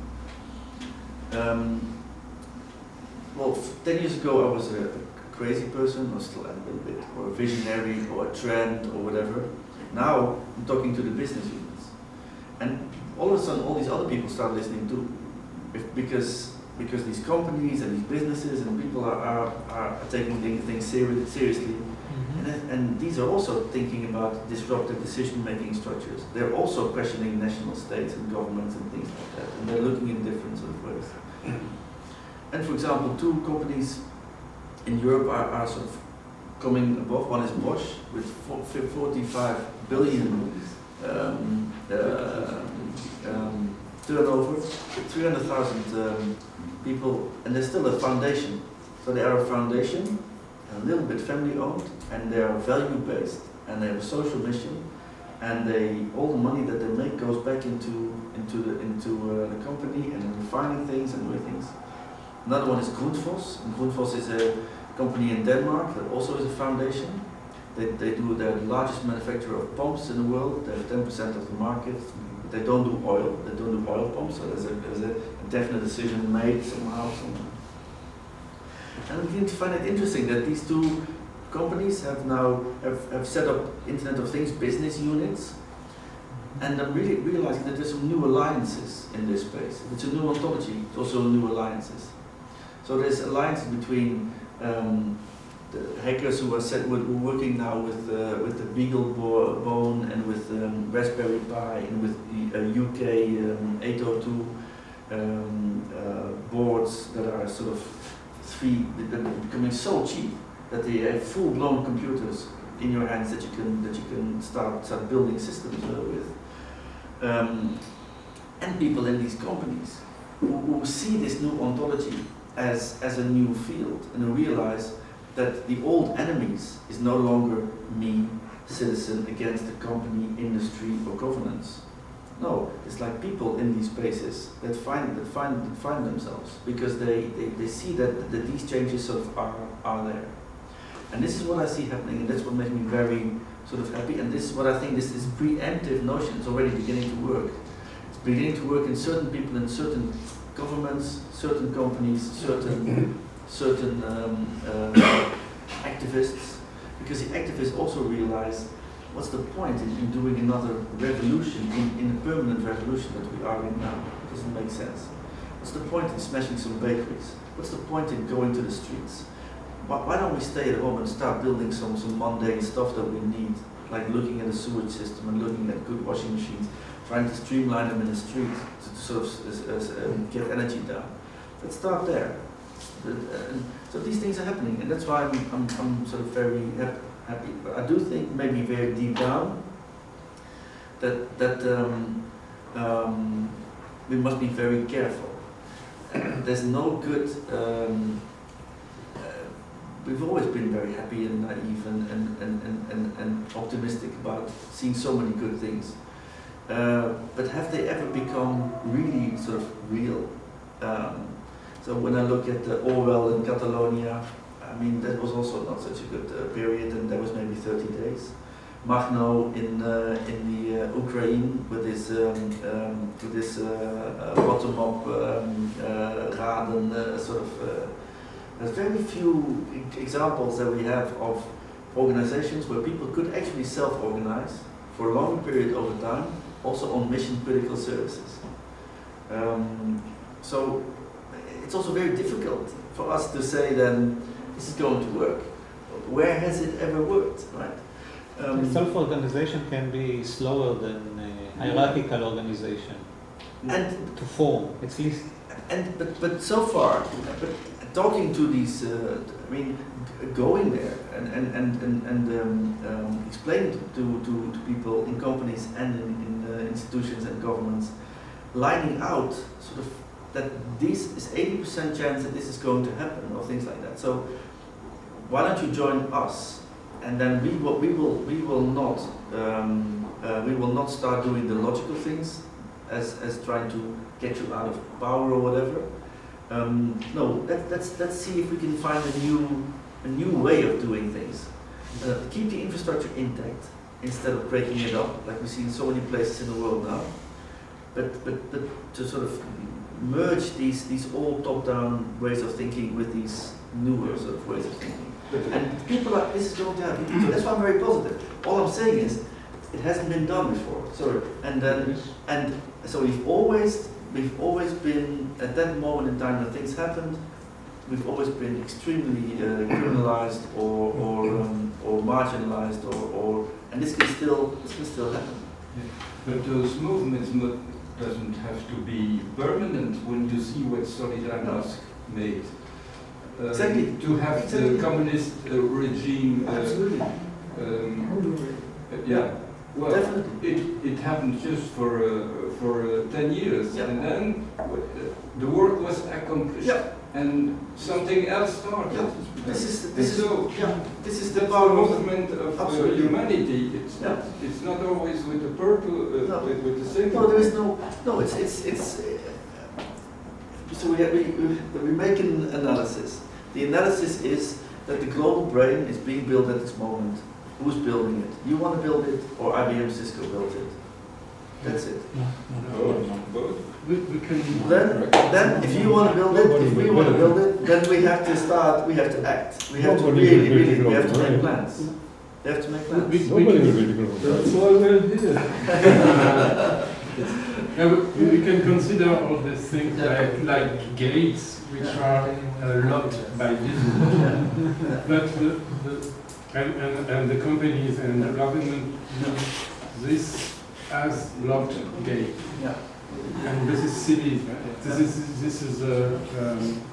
S1: Well, 10 years ago I was a crazy person, or still a little bit, or a visionary, or a trend, or whatever. Now I'm talking to the business units. And all of a sudden all these other people start listening too. Because these companies and these businesses and people are taking things seriously. And these are also thinking about disruptive decision-making structures. They're also questioning national states and governments and things like that. And they're looking in different sort of ways. And for example, two companies in Europe are sort of coming above. One is Bosch with 45 billion turnover, 300,000 people, and they're still a foundation. So they are a foundation, a little bit family-owned, and they are value-based, and they have a social mission, and all the money that they make goes back into the company and refining things and doing things. Another one is Grundfos, and Grundfos is a company in Denmark that also is a foundation. They're the largest manufacturer of pumps in the world. They have 10% of the market. But they don't do oil. They don't do oil pumps. So there's a definite decision made somehow. And we find it interesting that these two companies have now set up Internet of Things business units, And I'm really realizing that there's some new alliances in this space. If it's a new ontology, it's also new alliances. So there's alliances between the hackers who are working now with the Beagle bone and with Raspberry Pi and with the UK 802 boards that are sort of that are becoming so cheap that they have full-blown computers in your hands that you can start building systems with. And people in these companies who see this new ontology as a new field and who realize that the old enemies is no longer me, citizen, against the company, industry, or governance. No, it's like people in these spaces that find themselves because they see that these changes sort of are there. And this is what I see happening, and that's what makes me very sort of happy. And this is what I think this preemptive notion is already beginning to work. It's beginning to work in certain people, in certain governments, certain companies, certain activists, because the activists also realize what's the point in doing another revolution, in a permanent revolution that we are in now. It doesn't make sense. What's the point in smashing some bakeries? What's the point in going to the streets? Why don't we stay at home and start building some mundane stuff that we need, like looking at a sewage system and looking at good washing machines, trying to streamline them in the street to sort of get energy down. Let's start there. So these things are happening, and that's why I'm sort of very happy. But I do think maybe very deep down that we must be very careful. There's no good. We've always been very happy and naive and optimistic about seeing so many good things. But have they ever become really sort of real? So when I look at Orwell in Catalonia, I mean that was also not such a good period, and that was maybe 30 days. Makhno in the Ukraine with this bottom-up Raden sort of. There's very few examples that we have of organizations where people could actually self-organize for a long period over time, also on mission-critical services. So it's also very difficult for us to say then this is going to work. Where has it ever worked, right?
S4: Self-organization can be slower than hierarchical organization to form, at least.
S1: But so far, talking to these, I mean, going there and explaining to people in companies and in institutions and governments, lining out sort of that this is 80% chance that this is going to happen or things like that. So why don't you join us? And then we will not start doing the logical things as trying to get you out of power or whatever. No, let's see if we can find a new way of doing things. Keep the infrastructure intact instead of breaking it up, like we see in so many places in the world now. But to sort of merge these old top-down ways of thinking with these newer sort of ways of thinking. And people like this is going to happen. So that's why I'm very positive. All I'm saying is it hasn't been done before. Sorry. And so we've always been at that moment in time that things happened. We've always been extremely criminalized or marginalized and this can still happen.
S3: Yeah. But those movements doesn't have to be permanent when you see what Solidarność made.
S1: Exactly.
S3: To have the communist regime.
S1: Absolutely.
S3: Yeah. Well,
S1: definitely.
S3: It happened just for 10 years,
S1: yeah.
S3: And then the work was accomplished,
S1: yeah.
S3: And something else started.
S1: Yeah. This is the
S3: power movement of humanity.
S1: Yeah.
S3: It's not always with the purple,
S1: no.
S3: with the same.
S1: No, there is no. It's. So we make an analysis. The analysis is that the global brain is being built at this moment. Who's building it? You want to build it, or IBM Cisco built it? That's it.
S3: Both.
S1: Then, if you want to build it, if we want to build it, then we have to start. We have to act. We have to really, we have to make plans. They have to make plans.
S7: Nobody will be global.
S2: That's why we're here.
S8: We can consider all these things like gates, which are locked by default. But and the companies and the government use this as locked gate.
S1: Yeah.
S8: And this is silly. This is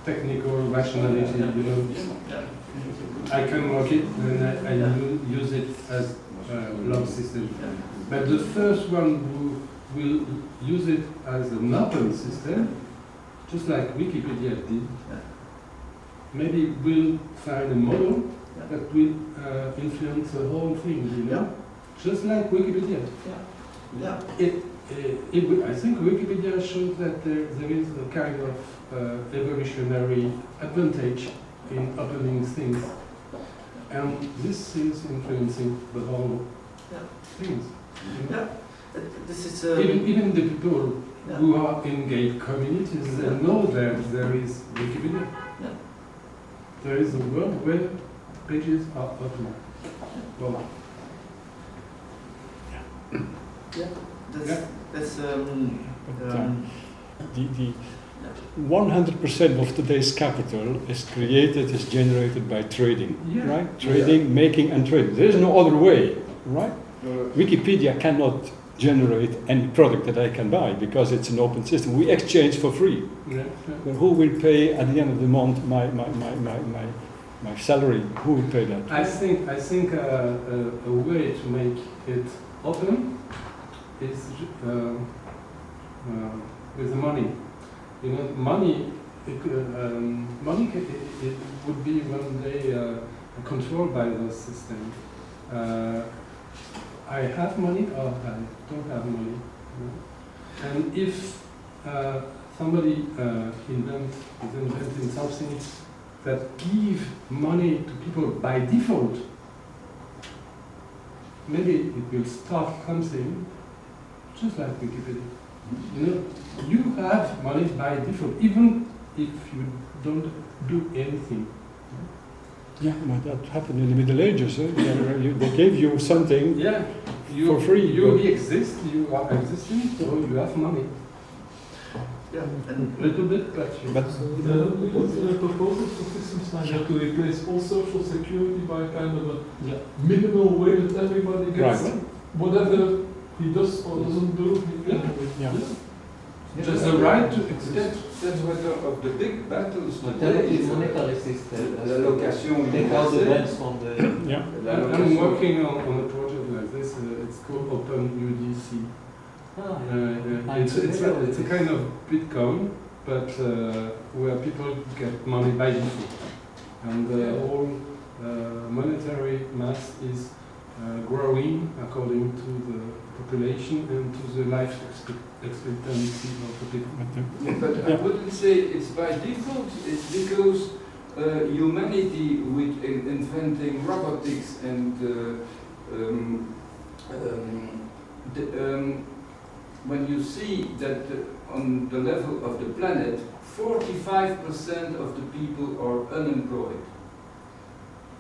S8: technical rationality. You know, I can lock it and I use it as a lock system. But the first one who will use it as an open system, just like Wikipedia did, maybe we'll find a model that will influence the whole thing. You know, just like Wikipedia.
S1: Yeah.
S8: I think Wikipedia shows that there is a kind of evolutionary advantage in opening things, and this is influencing the whole things. You know?
S1: This is
S8: even the people who are in gay communities, they know that there is Wikipedia. There is a world where pages are open. Well,
S1: that's
S7: The 100% of today's capital is generated by trading, right? Trading, making and trading. There is no other way, right? Wikipedia cannot generate any product that I can buy because it's an open system. We exchange for free. But who will pay at the end of the month my salary? Who will pay that?
S8: I think a way to make it open is with the money. You know, money it would be one day controlled by the system. I have money or I don't have money. You know? And if somebody is inventing something that give money to people by default, maybe it will start something just like Wikipedia. You know, you have money by default, even if you don't do anything.
S7: Yeah, but that happened in the Middle Ages. They gave you something for free.
S8: You exist, you are existing, so you have money.
S1: Yeah, and
S8: a little bit, but
S2: the proposal for systems like that to replace all social security by kind of a minimal way that everybody gets whatever he does or doesn't do.
S8: Just the right to exist.
S3: That's one of the big battles
S4: Alternative monetary system.
S3: L'allocation
S4: Take out the banks from the.
S8: I'm working on a project like this. It's called Open UDC. It's a kind of Bitcoin, but where people get money by default, and the whole monetary mass is growing according to the population and to the life expectancy of the people.
S3: But I wouldn't say it's by default. It's because humanity, with inventing robotics and when you see that on the level of the planet, 45% of the people are unemployed.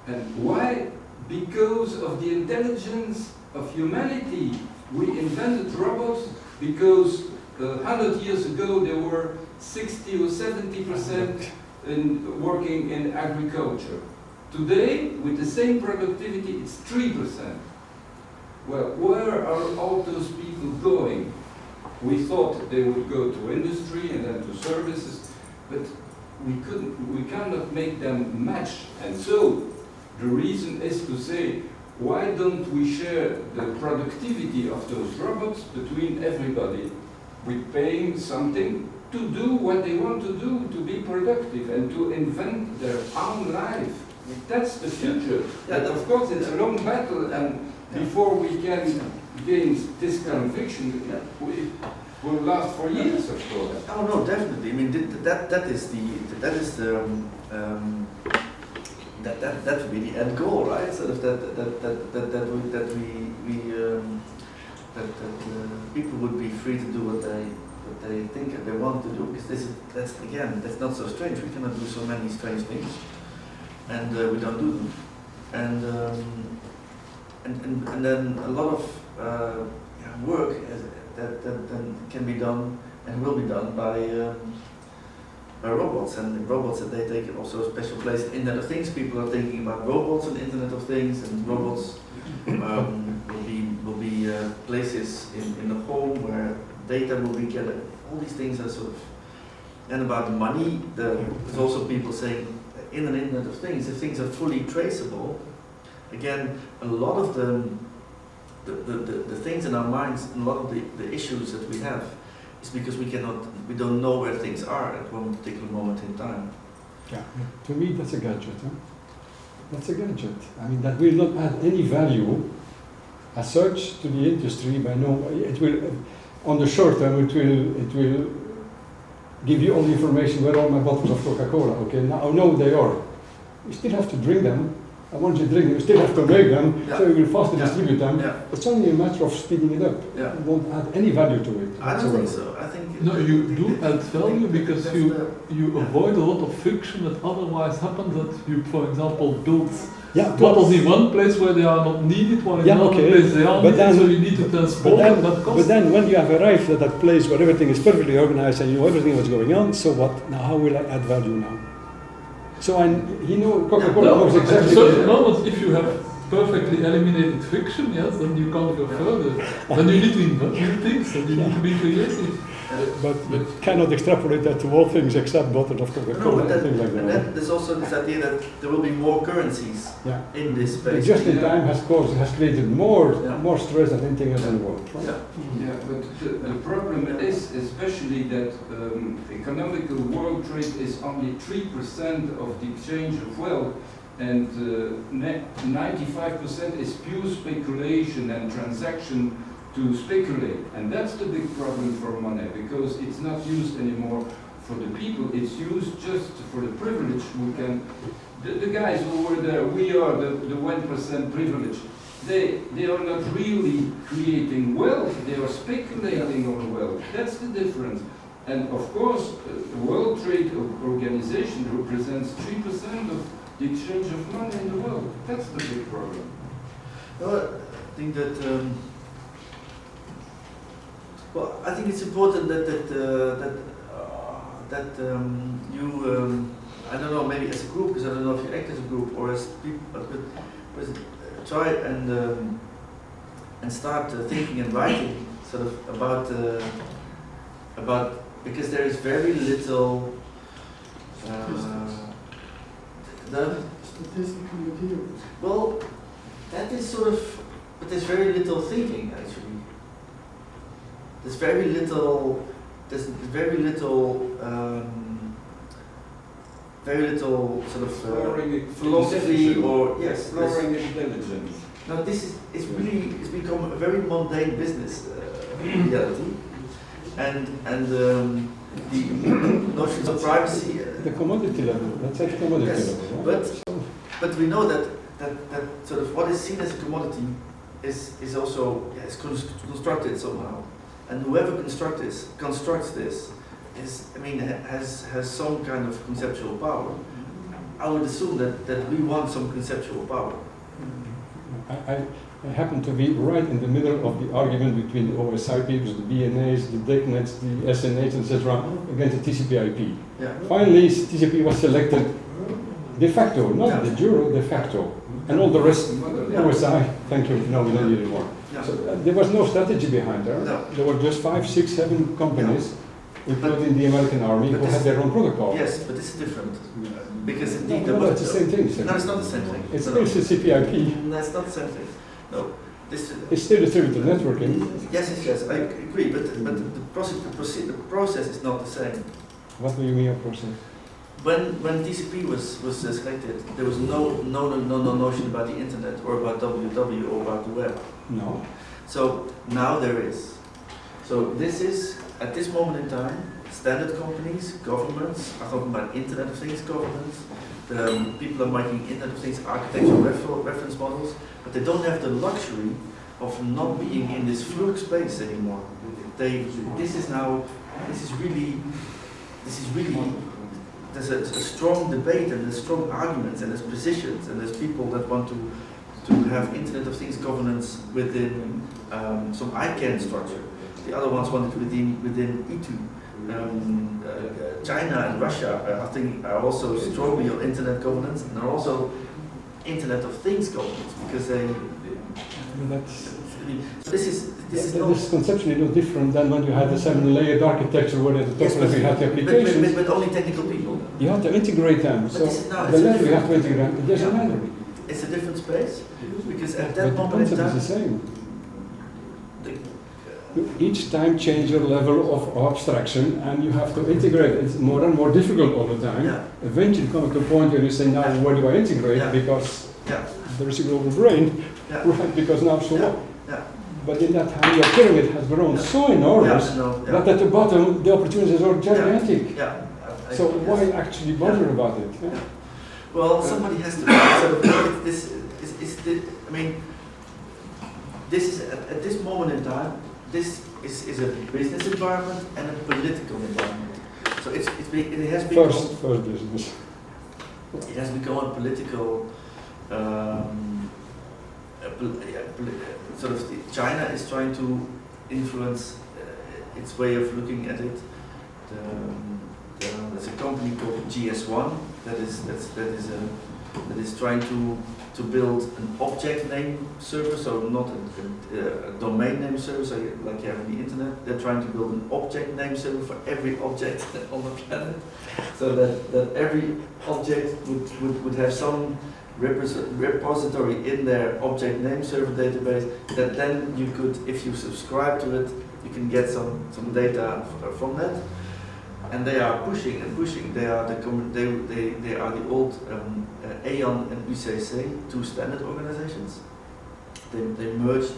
S3: And why? Because of the intelligence of humanity. We invented robots because 100 years ago there were 60 or 70% working in agriculture. Today, with the same productivity, it's 3%. Well, where are all those people going? We thought they would go to industry and then to services, but we cannot make them match. And so the reason is to say, why don't we share the productivity of those robots between everybody, with paying something to do what they want to do, to be productive and to invent their own life. That's the future. But of course it's a long battle, and before we can gain this conviction, it will last for years, of course.
S1: Oh no, definitely. I mean, that would be the end goal, right? Sort of that people would be free to do what they think they want to do. Because that's not so strange. We cannot do so many strange things, and we don't do them. And and then a lot of work that then can be done and will be done by robots, and robots that they take also a special place in Internet of Things. People are thinking about robots and Internet of Things, and robots will be places in the home where data will be gathered. All these things are sort of, and about money, there's also people saying in an Internet of Things, if things are fully traceable, again, a lot of the things in our minds, and a lot of the issues that we have, is because we don't know where things are at one particular moment in time.
S7: Yeah, to me that's a gadget. Huh? That's a gadget. I mean, that will not add any value as such to the industry. By no, it will, on the short term, it will give you all the information where all my bottles of Coca-Cola. Okay, now I know they are. You still have to drink them. And once you drink them, you still have to make them, so you will faster distribute them.
S1: Yeah.
S7: It's only a matter of speeding it up.
S1: Yeah.
S7: It won't add any value to it.
S1: I don't think so. I think
S2: No, you do add value because you avoid a lot of friction that otherwise happens. That you, for example, build bottles in one place where they are not needed, while in another place they are needed, so you need to transport them.
S7: But then when you have arrived at that place where everything is perfectly organized and you know everything what's going on, so what? Now how will I add value now? So Coca-Cola knows exactly.
S2: At certain moments, if you have perfectly eliminated friction, yes, then you can't go further. Then you need to invent new things, and you need to be creative.
S7: But you cannot extrapolate that to all things except bottles of Coca-Cola and things like that.
S1: And then there's also this idea that there will be more currencies in this space.
S7: Just in time has created more stress than anything else in the world. Right?
S3: Yeah, but the problem is especially that economical world trade is only 3% of the exchange of wealth, and 95% is pure speculation and transaction to speculate. And that's the big problem for money, because it's not used anymore for the people, it's used just for the privilege. We can, the guys over there, we are the 1% privilege. They are not really creating wealth, they are speculating on wealth. That's the difference. And of course, the World Trade Organization represents 3% of the exchange of money in the world. That's the big problem.
S1: Well, I think that well, I think it's important that you I don't know, maybe as a group, because I don't know if you act as a group or as people, but try and start thinking and writing sort of about because there is very little
S2: Statistical materials.
S1: well, that is sort of, but there's very little thinking actually. There's very little sort of philosophy or
S3: exploring intelligence.
S1: Now it's become a very mundane business reality, and the notions of privacy.
S7: The commodity level. That's at the commodity level. Right?
S1: But we know that sort of what is seen as a commodity is also is constructed somehow. And whoever constructs this is, I mean, has some kind of conceptual power. I would assume that we want some conceptual power.
S7: I happen to be right in the middle of the argument between the OSI peoples, the BNAs, the DECnets, the SNAs, etc., against the TCP/IP.
S1: Yeah.
S7: Finally, TCP was selected de facto, not de jure, de facto, and all the rest, OSI. Thank you. No, we don't need it more. So there was no strategy behind there.
S1: No.
S7: There were just 5, 6, 7 companies, including the American Army, who had their own protocol.
S1: Yes, but this is different. Because indeed,
S7: no, it's the same thing.
S1: No, it's not the same thing.
S7: It's still TCP/IP.
S1: No, it's not the same thing. No,
S7: it's still distributed networking.
S1: Yes, I agree. But the process is not the same.
S7: What do you mean, a process?
S1: When TCP was selected, there was no notion about the internet or about www or about the web.
S7: No.
S1: So now there is. So this is, at this moment in time, standard companies, governments are talking about Internet of Things governments. People are making Internet of Things architectural reference models, but they don't have the luxury of not being in this fluid space anymore. This is really, there's a strong debate and there's strong arguments and there's positions and there's people that want to to have Internet of Things governance within some ICANN structure. The other ones wanted within E2. China and Russia, I think, are also strongly on Internet governance, and are also Internet of Things governance, because they. This
S7: is conceptually no different than when you had the 7-layered architecture where at the top level you had the applications.
S1: But only technical people.
S7: You have to integrate them. So the level you have to integrate them, it doesn't matter.
S1: It's a different space, because at that
S7: but
S1: moment
S7: the concept is the same. You each time change your level of abstraction, and you have to integrate. It's more and more difficult all the time.
S1: Yeah.
S7: Eventually, you come to a point where you say, now where do I integrate?
S1: Yeah.
S7: Because
S1: yeah.
S7: there is a global brain,
S1: yeah.
S7: right? Because now so
S1: yeah.
S7: what?
S1: Yeah.
S7: But in that time, your pyramid has grown so enormous that at the bottom, the opportunities are gigantic.
S1: Yeah.
S7: So why actually bother about it? Yeah.
S1: Well, somebody has to sort of this. I mean, this is at this moment in time. This is a business environment and a political environment. So it has become
S7: first business.
S1: It has become a political. Sort of China is trying to influence its way of looking at it. There's a company called GS1 that is trying to build an object name server, so not a domain name server, so like you have on the internet. They're trying to build an object name server for every object on the planet, so that every object would have some repository in their object name server database, that then you could, if you subscribe to it, you can get some data from that. And they are pushing and pushing. They are the old Aon and UCC, two standard organizations. They merged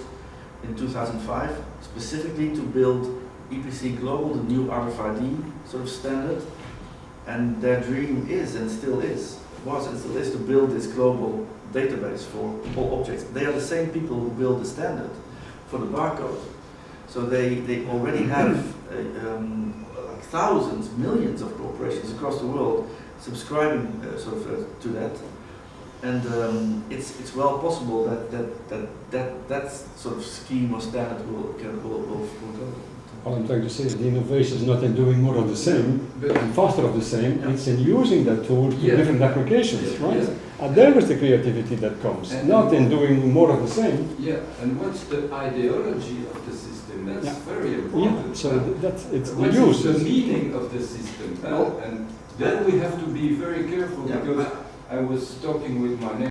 S1: in 2005 specifically to build EPC Global, the new RFID sort of standard. And their dream is and still is, was and still is, to build this global database for all objects. They are the same people who build the standard for the barcode. So they already have thousands, millions of corporations across the world subscribing to that, and it's well possible that sort of scheme or standard will go.
S7: All I'm trying to say is the innovation is not in doing more of the same, and faster of the same, it's in using that tool to different applications, right?
S3: Yeah.
S7: And there is the creativity that comes, not in doing more of the same.
S3: Yeah, and what's the ideology of the system? That's very important.
S7: Yeah, so it's the
S3: what
S7: use.
S3: Is the meaning of the system? And then we have to be very careful, because I was talking with my